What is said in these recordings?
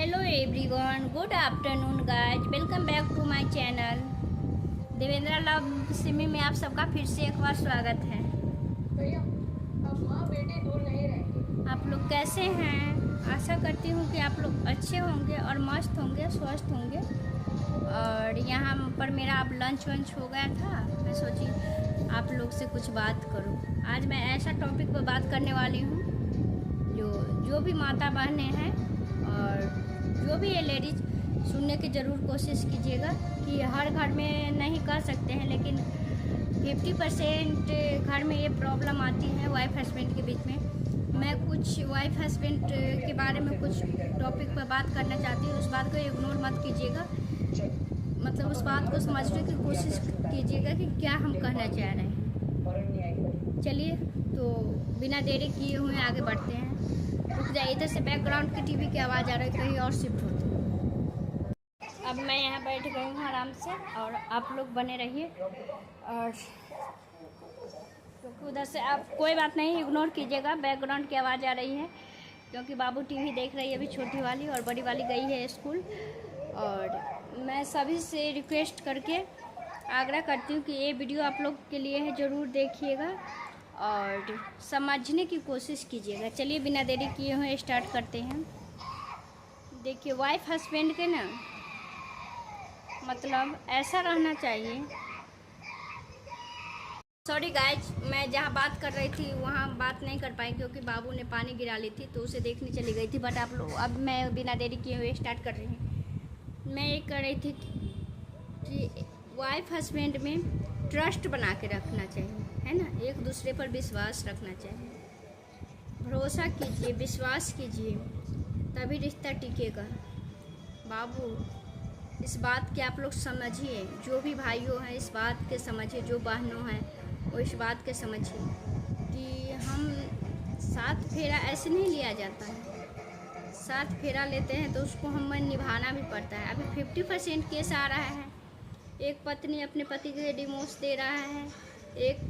Hello everyone, good afternoon guys, welcome back to my channel. Devendra love Simi में आप सबका फिर से एक बार स्वागत है। आप लोग कैसे हैं? आशा करती हूँ कि आप लोग अच्छे होंगे और मस्त होंगे, स्वस्थ होंगे। और यहाँ पर मेरा अब लंच वंच हो गया था, मैं सोची आप लोग से कुछ बात करूँ। आज मैं ऐसा टॉपिक पर बात करने वाली हूँ जो भी माता बहनें हैं और जो भी ये लेडीज सुनने की ज़रूर कोशिश कीजिएगा कि हर घर में नहीं कर सकते हैं, लेकिन 50% घर में ये प्रॉब्लम आती है वाइफ हस्बैंड के बीच में। मैं कुछ वाइफ हस्बैंड के बारे में कुछ टॉपिक पर बात करना चाहती हूँ। उस बात को इग्नोर मत कीजिएगा, मतलब उस बात को समझने की कोशिश कीजिएगा कि क्या हम कहना चाह रहे हैं। चलिए तो बिना देरी किए हुए आगे बढ़ते हैं। रुक जाइए, इधर से बैकग्राउंड की टीवी की आवाज़ आ रही है, कहीं और शिफ्ट होती। अब मैं यहाँ बैठ गई हूँ आराम से और आप लोग बने रहिए। और तो उधर से आप कोई बात नहीं, इग्नोर कीजिएगा, बैकग्राउंड की आवाज़ आ रही है क्योंकि बाबू टीवी देख रही है अभी, छोटी वाली, और बड़ी वाली गई है स्कूल। और मैं सभी से रिक्वेस्ट करके आग्रह करती हूँ कि ये वीडियो आप लोग के लिए है, ज़रूर देखिएगा और समझने की कोशिश कीजिएगा। चलिए बिना देरी किए हुए स्टार्ट करते हैं। देखिए, वाइफ हस्बैंड के ना मतलब ऐसा रहना चाहिए। सॉरी गाइज, मैं जहाँ बात कर रही थी वहाँ बात नहीं कर पाई क्योंकि बाबू ने पानी गिरा ली थी तो उसे देखने चली गई थी। बट आप लोग, अब मैं बिना देरी किए हुए स्टार्ट कर रही हूँ। मैं ये कर रही थी कि वाइफ हस्बैंड में ट्रस्ट बना के रखना चाहिए, है ना। एक दूसरे पर विश्वास रखना चाहिए, भरोसा कीजिए, विश्वास कीजिए, तभी रिश्ता टिकेगा। बाबू, इस बात के आप लोग समझिए, जो भी भाइयों हैं इस बात के समझिए, जो बहनों हैं वो इस बात के समझिए कि हम सात फेरा ऐसे नहीं लिया जाता है। सात फेरा लेते हैं तो उसको हमें निभाना भी पड़ता है। अभी 50% केस आ रहा है, एक पत्नी अपने पति को डिवोर्स दे रहा है, एक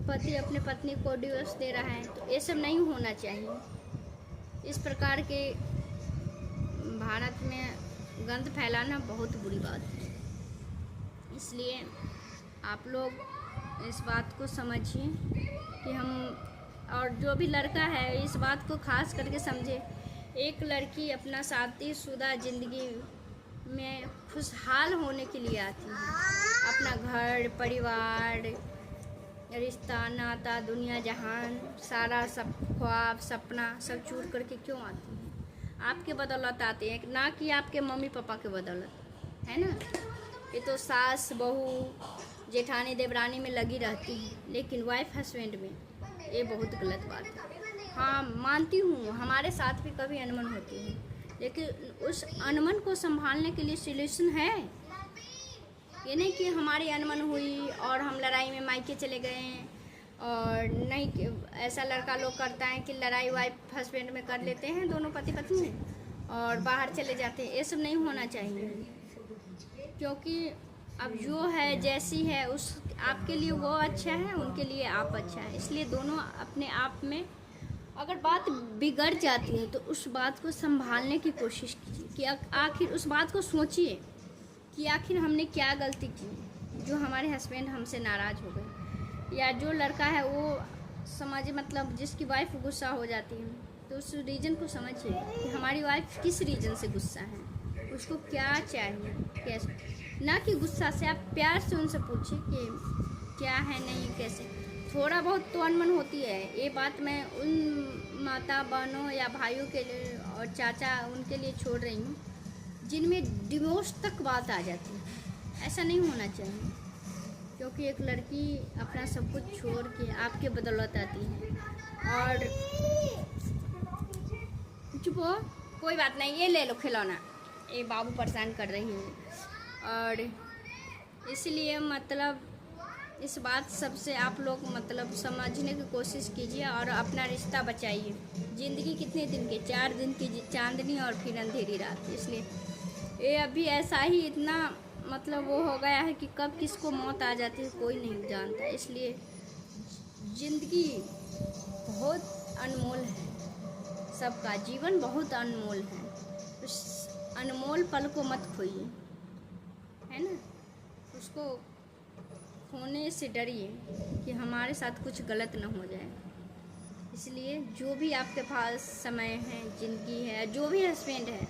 पति अपने पत्नी को डिवोर्स दे रहा है। तो ये सब नहीं होना चाहिए। इस प्रकार के भारत में गंद फैलाना बहुत बुरी बात है। इसलिए आप लोग इस बात को समझिए कि हम, और जो भी लड़का है इस बात को खास करके समझे। एक लड़की अपना शादीशुदा ज़िंदगी में खुशहाल होने के लिए आती है। अपना घर परिवार, रिश्ता नाता, दुनिया जहान, सारा सब ख्वाब सपना सब चूर करके क्यों आती है? आपके बदौलत आते हैं, ना कि आपके मम्मी पापा के बदौलत, है ना। ये तो सास बहू जेठानी देवरानी में लगी रहती है, लेकिन वाइफ हस्बैंड में ये बहुत गलत बात है। हाँ, मानती हूँ हमारे साथ भी कभी अनबन होती है, लेकिन उस अनबन को संभालने के लिए सॉल्यूशन है। ये नहीं कि हमारी अनबन हुई और हम लड़ाई में मायके चले गए। और नहीं कि ऐसा लड़का लोग करता है कि लड़ाई वाइफ हस्बैंड में कर लेते हैं, दोनों पति पत्नी में, और बाहर चले जाते हैं। ये सब नहीं होना चाहिए, क्योंकि अब जो है जैसी है उस आपके लिए वो अच्छा है, उनके लिए आप अच्छा है। इसलिए दोनों अपने आप में, अगर बात बिगड़ जाती है तो उस बात को संभालने की कोशिश कीजिए कि आखिर उस बात को सोचिए कि आखिर हमने क्या गलती की जो हमारे हस्बैंड हमसे नाराज़ हो गए। या जो लड़का है वो समझे, मतलब जिसकी वाइफ गुस्सा हो जाती है तो उस रीज़न को समझिए कि हमारी वाइफ किस रीज़न से गुस्सा है, उसको क्या चाहिए, कैसे। ना कि गुस्सा से, आप प्यार से उनसे पूछिए कि क्या है, नहीं कैसे। थोड़ा बहुत तो अनबन होती है, ये बात मैं उन माता बहनों या भाइयों के लिए और चाचा उनके लिए छोड़ रही हूँ जिनमें डिवोर्स तक बात आ जाती है। ऐसा नहीं होना चाहिए, क्योंकि एक लड़की अपना सब कुछ छोड़ के आपके बदौलत आती है। और चुप हो, कोई बात नहीं, ये ले लो खिलौना, ये बाबू परेशान कर रही है। और इसलिए मतलब इस बात सबसे आप लोग मतलब समझने की कोशिश कीजिए और अपना रिश्ता बचाइए। ज़िंदगी कितने दिन के, 4 दिन की चांदनी और फिर अंधेरी रात। इसलिए ये अभी ऐसा ही इतना मतलब वो हो गया है कि कब किसको मौत आ जाती है कोई नहीं जानता। इसलिए ज़िंदगी बहुत अनमोल है, सबका जीवन बहुत अनमोल है। अनमोल पल को मत खोइए, है ना। उसको खोने से डरिए कि हमारे साथ कुछ गलत ना हो जाए। इसलिए जो भी आपके पास समय है, ज़िंदगी है, जो भी हस्बैंड है,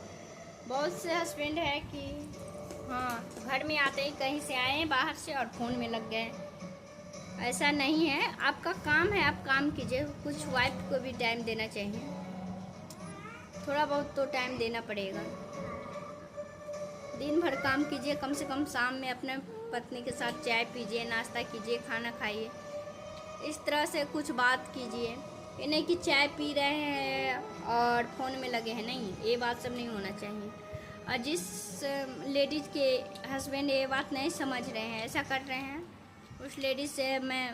बहुत से हस्बैंड है कि हाँ घर में आते ही कहीं से आए बाहर से और फ़ोन में लग गए। ऐसा नहीं है, आपका काम है, आप काम कीजिए। कुछ वाइफ को भी टाइम देना चाहिए, थोड़ा बहुत तो टाइम देना पड़ेगा। दिन भर काम कीजिए, कम से कम शाम में अपने पत्नी के साथ चाय पीजिए, नाश्ता कीजिए, खाना खाइए। इस तरह से कुछ बात कीजिए। ये नहीं कि चाय पी रहे हैं और फ़ोन में लगे हैं, नहीं, ये बात सब नहीं होना चाहिए। और जिस लेडीज़ के हस्बैंड ये बात नहीं समझ रहे हैं, ऐसा कर रहे हैं, उस लेडीज़ से मैं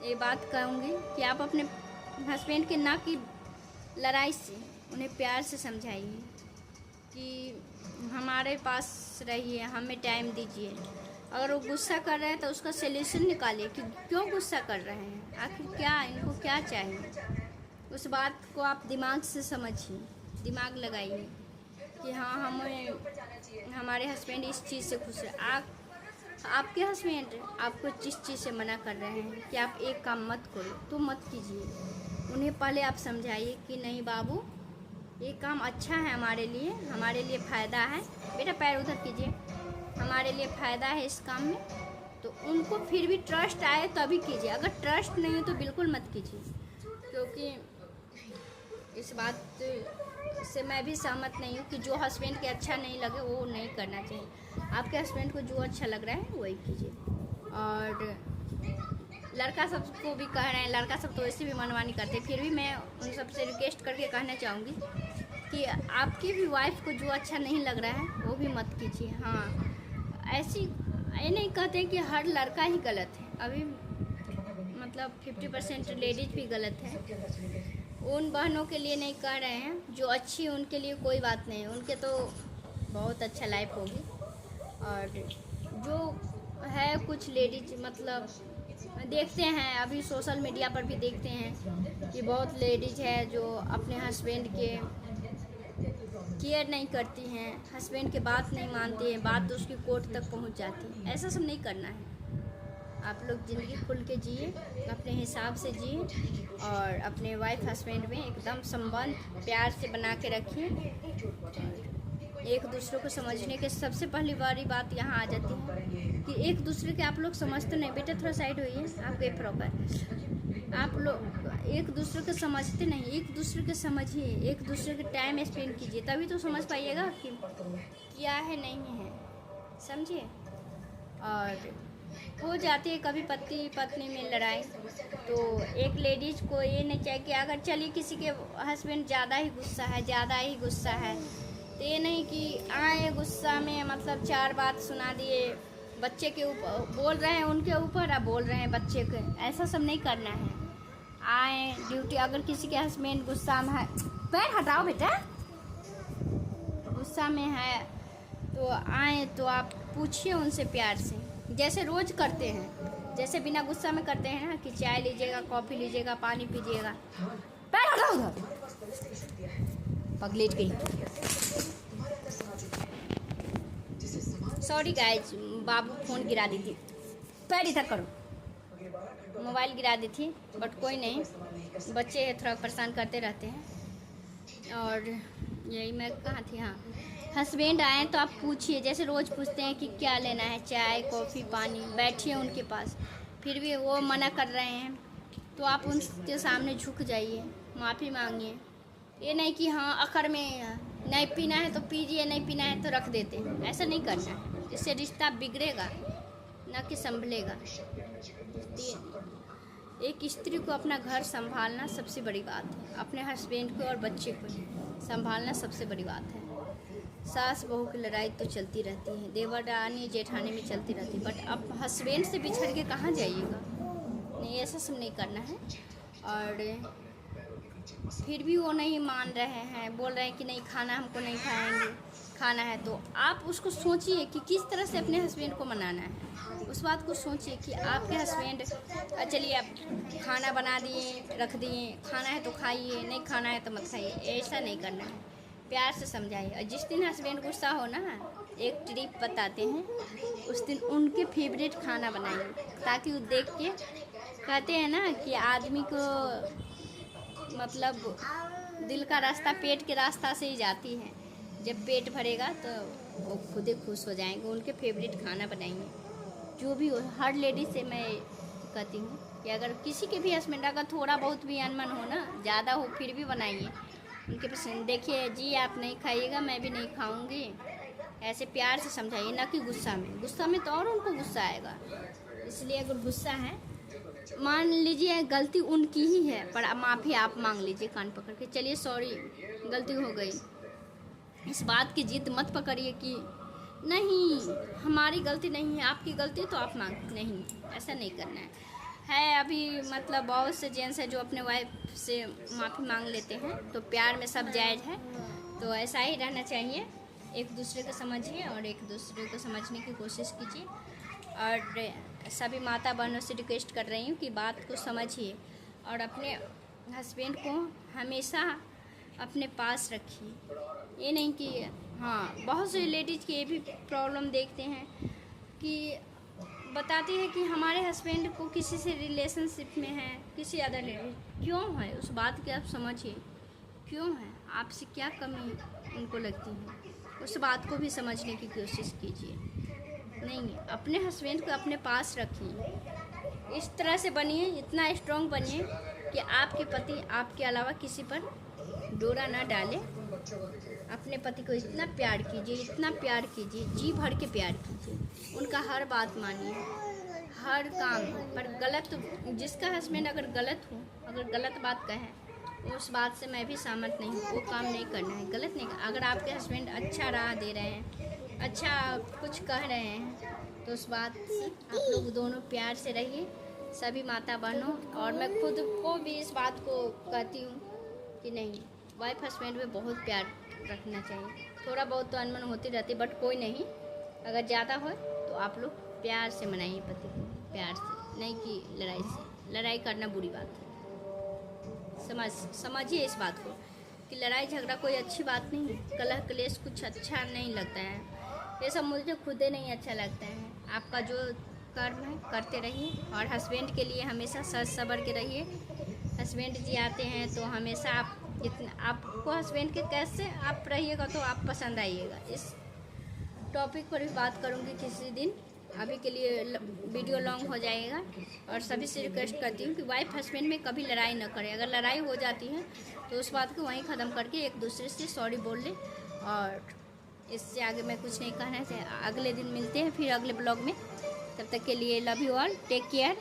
ये बात कहूँगी कि आप अपने हस्बैंड के ना की लड़ाई से उन्हें प्यार से समझाइए कि हमारे पास रहिए, हमें टाइम दीजिए। अगर वो गुस्सा कर रहे हैं तो उसका सलूशन निकालिए कि क्यों गुस्सा कर रहे हैं, आखिर क्या इनको क्या चाहिए। उस बात को आप दिमाग से समझिए, दिमाग लगाइए कि हाँ हमें हमारे हस्बैंड इस चीज़ से खुश है। आपके हस्बैंड आपको जिस चीज़ से मना कर रहे हैं कि आप एक काम मत करो तो मत कीजिए। उन्हें पहले आप समझाइए कि नहीं बाबू, ये काम अच्छा है हमारे लिए फ़ायदा है। बेटा पैर उधर कीजिए, हमारे लिए फ़ायदा है इस काम में। तो उनको फिर भी ट्रस्ट आए तभी कीजिए, अगर ट्रस्ट नहीं हो तो बिल्कुल मत कीजिए। क्योंकि इस बात से मैं भी सहमत नहीं हूँ कि जो हस्बैंड के अच्छा नहीं लगे वो नहीं करना चाहिए। आपके हस्बैंड को जो अच्छा लग रहा है वही कीजिए। और लड़का सबको भी कह रहे हैं, लड़का सब तो वैसे भी मनमानी करते, फिर भी मैं उन सबसे रिक्वेस्ट करके कहना चाहूँगी कि आपकी भी वाइफ को जो अच्छा नहीं लग रहा है वो भी मत कीजिए। हाँ ऐसी ये नहीं कहते कि हर लड़का ही गलत है, अभी मतलब 50% लेडीज भी गलत है। उन बहनों के लिए नहीं कह रहे हैं, जो अच्छी उनके लिए कोई बात नहीं है, उनके तो बहुत अच्छा लाइफ होगी। और जो है कुछ लेडीज मतलब देखते हैं, अभी सोशल मीडिया पर भी देखते हैं कि बहुत लेडीज है जो अपने हस्बैंड के केयर नहीं करती हैं, हस्बैंड के बात नहीं मानती हैं, बात तो उसकी कोर्ट तक पहुंच जाती है। ऐसा सब नहीं करना है। आप लोग ज़िंदगी खुल के जिए, अपने हिसाब से जिए और अपने वाइफ हस्बैंड में एकदम संबंध प्यार से बना के रखिए। एक दूसरे को समझने के सबसे पहली बड़ी बात यहाँ आ जाती है कि एक दूसरे के आप लोग समझते नहीं। बेटा थोड़ा साइड होइए, आप गए प्रॉपर। आप लोग एक दूसरे को समझते नहीं, एक दूसरे को समझिए, एक दूसरे के टाइम स्पेंड कीजिए, तभी तो समझ पाइएगा कि क्या है नहीं है, समझिए। और हो जाती है कभी पति पत्नी में लड़ाई, तो एक लेडीज़ को ये नहीं चाहिए कि अगर चलिए किसी के हस्बैंड ज़्यादा ही गुस्सा है तो ये नहीं कि आए गुस्सा में मतलब 4 बात सुना दिए, बच्चे के ऊपर बोल रहे हैं, उनके ऊपर अब बोल रहे हैं बच्चे के। ऐसा सब नहीं करना है। आए ड्यूटी, अगर किसी के हस्बैंड गुस्सा में है, पैर हटाओ बेटा, गुस्सा में है तो आए तो आप पूछिए उनसे प्यार से, जैसे रोज़ करते हैं, जैसे बिना गुस्सा में करते हैं ना कि चाय लीजिएगा, कॉफ़ी लीजिएगा, पानी पीजिएगा। पैर हटाओ उधर, पगलेट गई। सॉरी गाइज, बाबू फ़ोन गिरा दी थी, पैर इधर करो, मोबाइल गिरा दी थी, बट कोई नहीं, बच्चे थोड़ा परेशान करते रहते हैं। और यही मैं कहाँ थी, हाँ, हस्बैंड आए तो आप पूछिए, जैसे रोज़ पूछते हैं कि क्या लेना है, चाय कॉफ़ी पानी, बैठिए उनके पास। फिर भी वो मना कर रहे हैं तो आप उनके सामने झुक जाइए, माफ़ी मांगिए। ये नहीं कि हाँ अखर में नहीं पीना है तो पीजिए, नहीं पीना है तो रख देते हैं, ऐसा नहीं करना है। इससे रिश्ता बिगड़ेगा ना कि संभलेगा। एक स्त्री को अपना घर संभालना सबसे बड़ी बात है, अपने हस्बैंड को और बच्चे को संभालना सबसे बड़ी बात है। सास बहू की लड़ाई तो चलती रहती है, देवरानी जेठानी में चलती रहती है, बट अब हस्बैंड से बिछड़ के कहाँ जाइएगा। नहीं, ऐसा सब नहीं करना है। और फिर भी वो नहीं मान रहे हैं, बोल रहे हैं कि नहीं खाना हमको नहीं खाएंगे, खाना है, तो आप उसको सोचिए कि किस तरह से अपने हस्बैंड को मनाना है। उस बात को सोचिए कि आपके हस्बैंड, चलिए आप खाना बना दिए रख दिए, खाना है तो खाइए, नहीं खाना है तो मत खाइए, ऐसा नहीं करना है। प्यार से समझाइए। और जिस दिन हस्बैंड गुस्सा हो ना, एक ट्रिप बताते हैं, उस दिन उनके फेवरेट खाना बनाइए, ताकि वो देख के कहते हैं ना कि आदमी को मतलब दिल का रास्ता पेट के रास्ता से ही जाती है। जब पेट भरेगा तो वो खुद ही खुश हो जाएंगे। उनके फेवरेट खाना बनाइए, जो भी हो। हर लेडीज से मैं कहती हूँ कि अगर किसी के भी हस्बैंड अगर थोड़ा बहुत भी अनमन हो ना, ज़्यादा हो, फिर भी बनाइए उनके पसंद। देखिए जी, आप नहीं खाइएगा, मैं भी नहीं खाऊंगी, ऐसे प्यार से समझाइए, ना कि गुस्सा में। गुस्सा में तो और उनको गुस्सा आएगा। इसलिए अगर गुस्सा है, मान लीजिए गलती उनकी ही है, पर माफ़ी आप मांग लीजिए कान पकड़ के, चलिए सॉरी गलती हो गई। इस बात की जिद मत पकड़िए कि नहीं हमारी गलती नहीं है, आपकी गलती तो आप मांग, नहीं, ऐसा नहीं करना है। अभी मतलब बहुत से जेंट्स है जो अपने वाइफ से माफ़ी मांग लेते हैं, तो प्यार में सब जायज़ है, तो ऐसा ही रहना चाहिए। एक दूसरे को समझिए और एक दूसरे को समझने की कोशिश कीजिए। और सभी माता बहनों से रिक्वेस्ट कर रही हूँ कि बात को समझिए और अपने हस्बैंड को हमेशा अपने पास रखिए। ये नहीं कि हाँ, बहुत से लेडीज़ की ये भी प्रॉब्लम देखते हैं कि बताती है कि हमारे हस्बैंड को किसी से रिलेशनशिप में है, किसी अदर लेडीज। क्यों है उस बात की आप समझिए, क्यों है, आपसे क्या कमी उनको लगती है, उस बात को भी समझने की कोशिश कीजिए। नहीं, अपने हस्बैंड को अपने पास रखिए, इस तरह से बनिए, इतना स्ट्रांग बनिए कि आपके पति आपके अलावा किसी पर डोरा ना डाले। अपने पति को इतना प्यार कीजिए, इतना प्यार कीजिए, जी भर के प्यार कीजिए, उनका हर बात मानिए, हर काम पर। गलत, जिसका हस्बैंड अगर गलत हो, अगर गलत बात कहे, उस बात से मैं भी सहमत नहीं हूँ, वो काम नहीं करना है, गलत नहीं। अगर आपके हस्बैंड अच्छा राह दे रहे हैं, अच्छा कुछ कह रहे हैं, तो उस बात से आप लोग दोनों प्यार से रहिए, सभी माता बहनों। और मैं खुद को भी इस बात को कहती हूँ कि नहीं, वाइफ हस्बैंड में बहुत प्यार रखना चाहिए। थोड़ा बहुत तो अनमन होती रहती, बट कोई नहीं, अगर ज़्यादा हो तो आप लोग प्यार से मनाइए पति को, प्यार से, नहीं कि लड़ाई से। लड़ाई करना बुरी बात है, समझिए इस बात को कि लड़ाई झगड़ा कोई अच्छी बात नहीं है। कलह क्लेश कुछ अच्छा नहीं लगता है, ये सब मुझे खुद ही नहीं अच्छा लगता है। आपका जो कर्म है करते रहिए और हस्बैंड के लिए हमेशा सच सबर के रहिए। हस्बैंड जी आते हैं तो हमेशा आप जितना आपको हस्बैंड के कैसे आप रहिएगा तो आप पसंद आइएगा। इस टॉपिक पर भी बात करूँगी किसी दिन, अभी के लिए वीडियो लॉन्ग हो जाएगा। और सभी से रिक्वेस्ट करती हूँ कि वाइफ हस्बैंड में कभी लड़ाई न करें। अगर लड़ाई हो जाती है तो उस बात को वहीं ख़त्म करके एक दूसरे से सॉरी बोल लें। और इससे आगे मैं कुछ नहीं कहना चाहिए। अगले दिन मिलते हैं फिर अगले ब्लॉग में, तब तक के लिए love you all, take care.